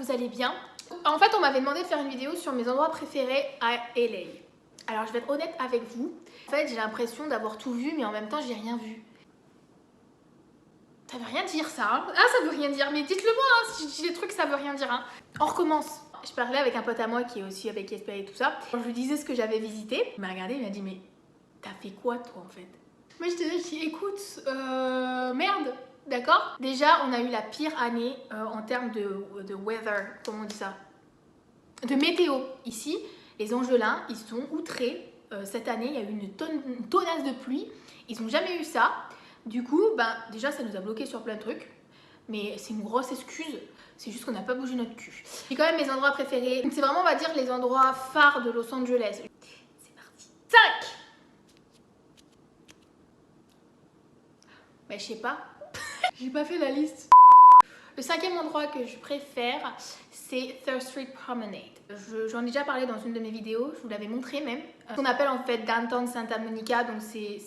vous allez bien. En fait, on m'avait demandé de faire une vidéo sur mes endroits préférés à LA. Alors, je vais être honnête avec vous. En fait, j'ai l'impression d'avoir tout vu, mais en même temps, j'ai rien vu. Ça veut rien dire, ça. Hein. Ah, ça veut rien dire. Mais dites-le moi, hein, si je dis des trucs, ça veut rien dire. Hein. On recommence. Je parlais avec un pote à moi qui est aussi avec Esper et tout ça. Quand je lui disais ce que j'avais visité, il m'a regardé, il m'a dit, mais t'as fait quoi, toi, en fait? Moi, je te dis, écoute, merde. D'accord? Déjà, on a eu la pire année en termes de weather, comment on dit ça? De météo. Ici, les Angelins, ils sont outrés. Cette année, il y a eu une tonnasse de pluie. Ils n'ont jamais eu ça. Du coup, ben, déjà, ça nous a bloqué sur plein de trucs. Mais c'est une grosse excuse. C'est juste qu'on n'a pas bougé notre cul. C'est quand même mes endroits préférés. C'est vraiment, on va dire, les endroits phares de Los Angeles. C'est parti. 5. Ben, je sais pas. J'ai pas fait la liste. Le 5e endroit que je préfère, c'est Third Street Promenade. J'en ai déjà parlé dans une de mes vidéos, je vous l'avais montré même. On appelle en fait Downtown Santa Monica, donc c'est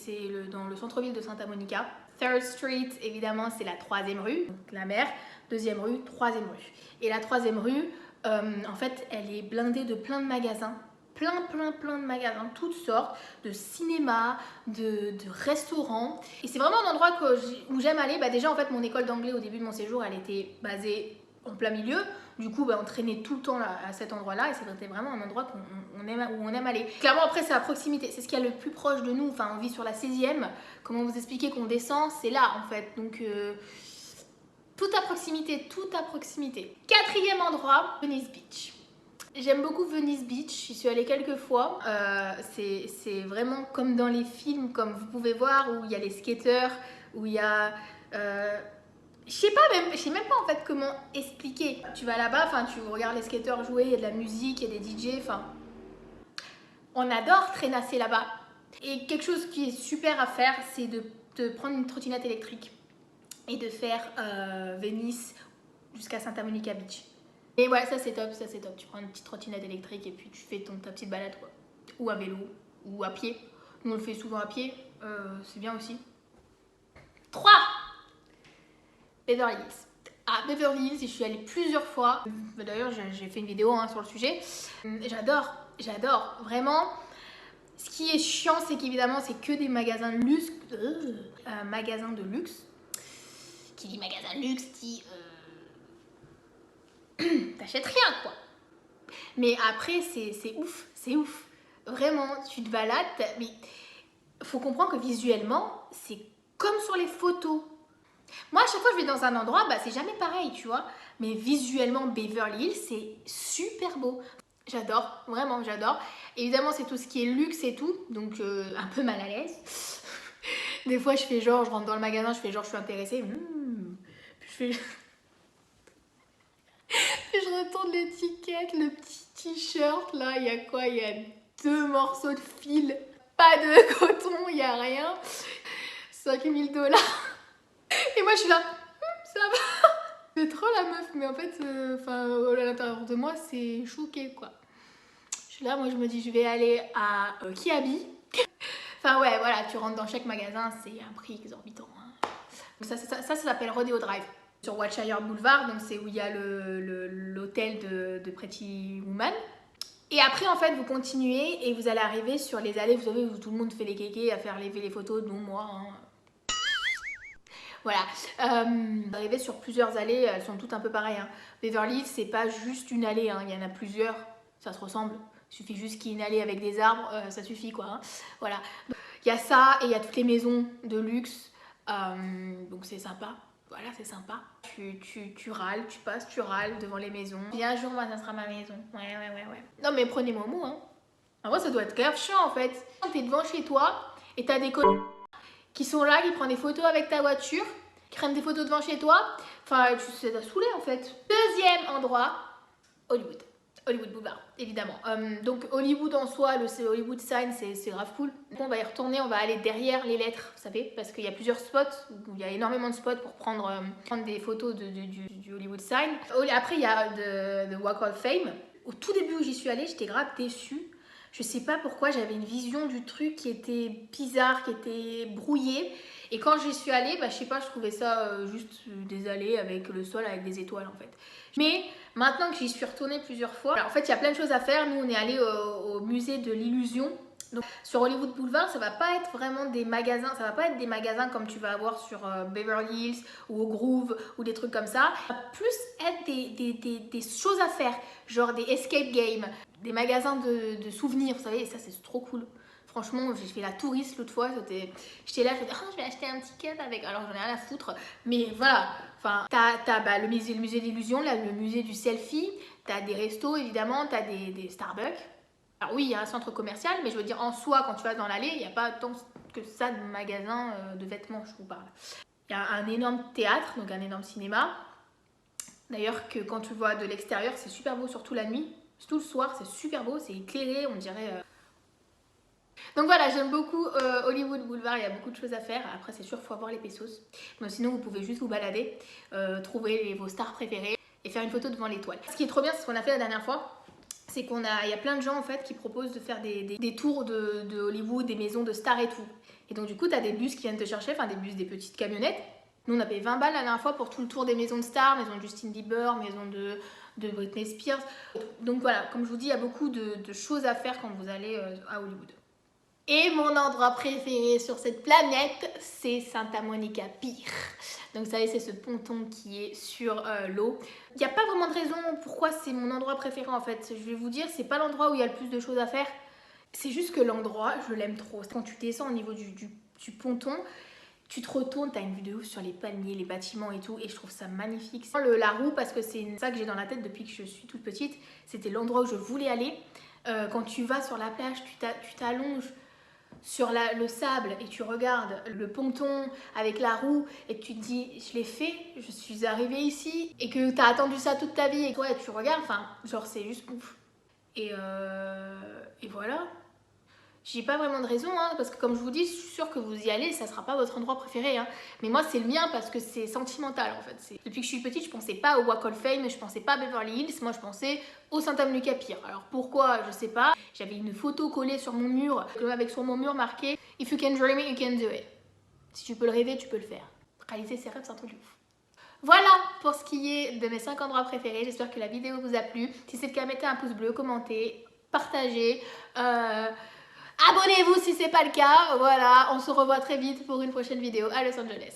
dans le centre-ville de Santa Monica. Third Street, évidemment, c'est la 3e rue, donc la mer. 2e rue, 3e rue. Et la 3e rue, en fait, elle est blindée de plein de magasins. Plein de magasins, toutes sortes, de cinéma, de restaurants. Et c'est vraiment un endroit où j'aime aller. Bah déjà, en fait, mon école d'anglais au début de mon séjour, elle était basée en plein milieu. Du coup, bah, on traînait tout le temps là, à cet endroit-là. Et c'était vraiment un endroit où on aime aller. Clairement, après, c'est à proximité. C'est ce qu'il y a le plus proche de nous. Enfin, on vit sur la 16e. Comment vous expliquer qu'on descend? C'est là, en fait. Donc, tout à proximité, tout à proximité. 4e endroit, Venice Beach. J'aime beaucoup Venice Beach, j'y suis allée quelques fois. C'est vraiment comme dans les films, comme vous pouvez voir, où il y a les skateurs, où il y a... je sais même pas en fait comment expliquer. Tu vas là-bas, enfin tu regardes les skateurs jouer, il y a de la musique, il y a des DJ, enfin... On adore traînasser là-bas. Et quelque chose qui est super à faire, c'est de prendre une trottinette électrique et de faire Venice jusqu'à Santa Monica Beach. Et ouais, ça c'est top, ça c'est top. Tu prends une petite trottinette électrique et puis tu fais ta petite balade quoi. Ou à vélo, ou à pied. Nous on le fait souvent à pied, c'est bien aussi. 3. Beverly Hills. À Beverly Hills, je suis allée plusieurs fois. D'ailleurs, j'ai fait une vidéo hein, sur le sujet. J'adore, vraiment. Ce qui est chiant, c'est qu'évidemment, c'est que des magasins de luxe. Magasins de luxe. Qui dit magasin de luxe dit... t'achètes rien quoi. Mais après c'est ouf, vraiment tu te balades, mais faut comprendre que visuellement c'est comme sur les photos. Moi à chaque fois que je vais dans un endroit, bah c'est jamais pareil tu vois, mais visuellement Beverly Hills c'est super beau. J'adore, vraiment j'adore. Évidemment c'est tout ce qui est luxe et tout, donc un peu mal à l'aise. Des fois je fais genre, je rentre dans le magasin, je fais genre je suis intéressée, puis je fais... Je retourne l'étiquette, le petit t-shirt là, il y a quoi? Il y a 2 morceaux de fil, pas de coton, il y a rien. 5000 $. Et moi je suis là, ça va. C'est trop la meuf, mais en fait, à l'intérieur de moi, c'est choqué quoi. Je suis là, moi je me dis, je vais aller à Kiabi. Enfin ouais, voilà, tu rentres dans chaque magasin, c'est un prix exorbitant. Hein. Ça s'appelle Rodeo Drive. Sur Wilshire Boulevard, donc c'est où il y a l'hôtel de Pretty Woman. Et après, en fait, vous continuez et vous allez arriver sur les allées, vous savez, où tout le monde fait les kékés à faire les photos, dont moi. Hein. Voilà. Vous arrivez sur plusieurs allées, elles sont toutes un peu pareilles. Hein. Beverly Hills, c'est pas juste une allée, hein. Il y en a plusieurs, ça se ressemble. Il suffit juste qu'il y ait une allée avec des arbres, ça suffit quoi. Hein. Voilà. Il y a ça et il y a toutes les maisons de luxe, donc c'est sympa. Voilà, c'est sympa. Tu râles, tu râles devant les maisons. Et un jour, moi, ça sera ma maison. Ouais. Non, mais prenez-moi au mot, hein. En vrai, ça doit être grave chiant, en fait. T'es devant chez toi et t'as des collègues qui sont là, qui prennent des photos avec ta voiture, qui prennent des photos devant chez toi. Enfin, ça doit saouler, en fait. 2e endroit, Hollywood. Hollywood Boulevard, évidemment. Donc Hollywood en soi, le Hollywood Sign, c'est grave cool. On va y retourner, on va aller derrière les lettres, vous savez, parce qu'il y a plusieurs spots, il y a énormément de spots pour prendre des photos du Hollywood Sign. Après, il y a The Walk of Fame. Au tout début où j'y suis allée, j'étais grave déçue. Je sais pas pourquoi, j'avais une vision du truc qui était bizarre, qui était brouillée. Et quand j'y suis allée, bah, je sais pas, je trouvais ça juste des allées avec le sol, avec des étoiles en fait. Mais Maintenant que j'y suis retournée plusieurs fois, alors, en fait il y a plein de choses à faire. Nous on est allé au musée de l'illusion. Donc, sur Hollywood Boulevard, ça va pas être vraiment des magasins, ça va pas être des magasins comme tu vas avoir sur Beverly Hills ou au Groove ou des trucs comme ça. Ça va plus être des choses à faire, genre des escape games, des magasins de souvenirs, vous savez, et ça c'est trop cool. Franchement, j'ai fait la touriste l'autre fois, j'étais là, je me disais, oh, je vais acheter un ticket avec, alors j'en ai rien à foutre, mais voilà, enfin, t'as bah, le musée d'illusion, là, le musée du selfie, t'as des restos évidemment, t'as des Starbucks. Alors oui, il y a un centre commercial, mais je veux dire en soi, quand tu vas dans l'allée, il n'y a pas tant que ça de magasins de vêtements, je vous parle. Il y a un énorme théâtre, donc un énorme cinéma. D'ailleurs que quand tu le vois de l'extérieur, c'est super beau, surtout la nuit. Surtout le soir, c'est super beau, c'est éclairé, on dirait... Donc voilà, j'aime beaucoup Hollywood Boulevard, il y a beaucoup de choses à faire. Après, c'est sûr, il faut avoir les pesos. Mais sinon, vous pouvez juste vous balader, trouver vos stars préférées et faire une photo devant l'étoile. Ce qui est trop bien, c'est ce qu'on a fait la dernière fois. C'est il y a plein de gens en fait qui proposent de faire des tours de Hollywood, des maisons de stars et tout. Et donc du coup, tu as des bus qui viennent te chercher, enfin des bus, des petites camionnettes. Nous, on a payé 20 balles la dernière fois pour tout le tour des maisons de stars, maison de Justin Bieber, maison de Britney Spears. Donc voilà, comme je vous dis, il y a beaucoup de choses à faire quand vous allez à Hollywood. Et mon endroit préféré sur cette planète, c'est Santa Monica Pier. Donc vous savez, c'est ce ponton qui est sur l'eau. Il n'y a pas vraiment de raison pourquoi c'est mon endroit préféré en fait. Je vais vous dire, c'est pas l'endroit où il y a le plus de choses à faire. C'est juste que l'endroit, je l'aime trop. Quand tu descends au niveau du ponton, tu te retournes, tu as une vue de ouf sur les palmiers, les bâtiments et tout, et je trouve ça magnifique. La roue, parce que c'est ça que j'ai dans la tête depuis que je suis toute petite, c'était l'endroit où je voulais aller. Quand tu vas sur la plage, tu t'allonges sur le sable et tu regardes le ponton avec la roue et tu te dis je l'ai fait, je suis arrivée ici, et que tu as attendu ça toute ta vie et toi tu regardes, enfin genre c'est juste ouf. Et voilà. J'ai pas vraiment de raison, hein, parce que comme je vous dis, je suis sûre que vous y allez, ça sera pas votre endroit préféré. Hein. Mais moi, c'est le mien parce que c'est sentimental en fait. Depuis que je suis petite, je pensais pas au Walk of Fame, je pensais pas à Beverly Hills, moi je pensais au Santa Monica Pier. Alors pourquoi, je sais pas. J'avais une photo collée sur mon mur, avec sur mon mur marqué If you can dream it, you can do it. Si tu peux le rêver, tu peux le faire. Réaliser ses rêves, c'est un truc de ouf. Voilà pour ce qui est de mes 5 endroits préférés. J'espère que la vidéo vous a plu. Si c'est le cas, mettez un pouce bleu, commentez, partagez. Abonnez-vous si c'est pas le cas. Voilà, on se revoit très vite pour une prochaine vidéo à Los Angeles.